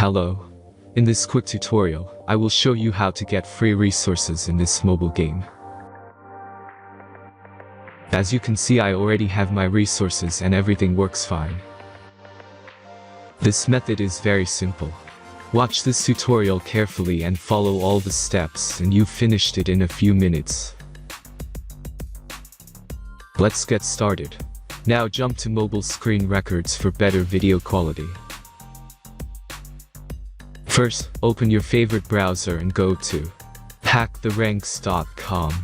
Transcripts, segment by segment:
Hello. In this quick tutorial, I will show you how to get free resources in this mobile game. As you can see, I already have my resources and everything works fine. This method is very simple. Watch this tutorial carefully and follow all the steps and you've finished it in a few minutes. Let's get started. Now jump to mobile screen records for better video quality. First, open your favorite browser and go to hacktheranks.com.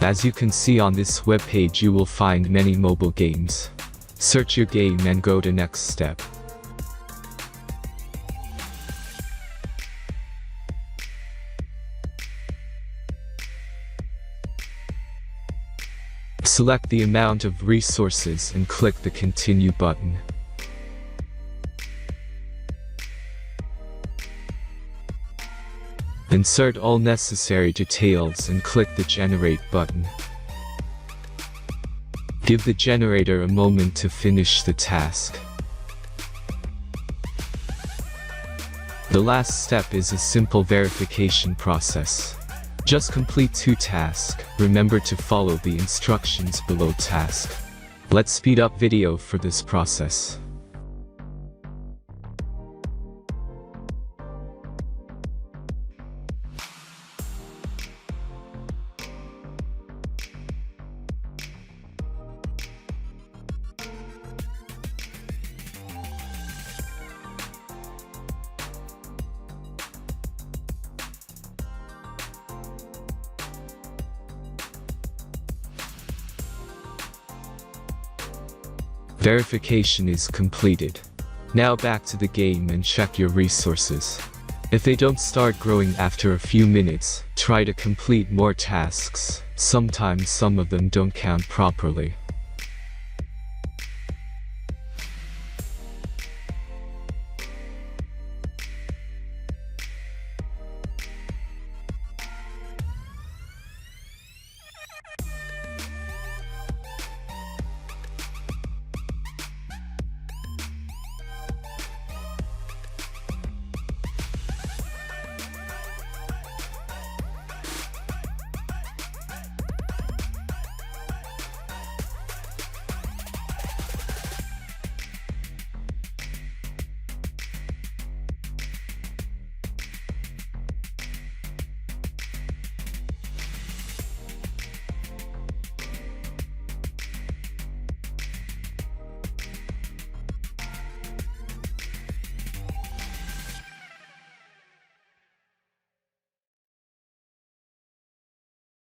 As you can see on this webpage, you will find many mobile games. Search your game and go to next step. Select the amount of resources and click the Continue button. Insert all necessary details and click the Generate button. Give the generator a moment to finish the task. The last step is a simple verification process. Just complete 2 tasks. Remember to follow the instructions below task. Let's speed up video for this process. Verification is completed. Now back to the game and check your resources. If they don't start growing after a few minutes, try to complete more tasks. Sometimes some of them don't count properly.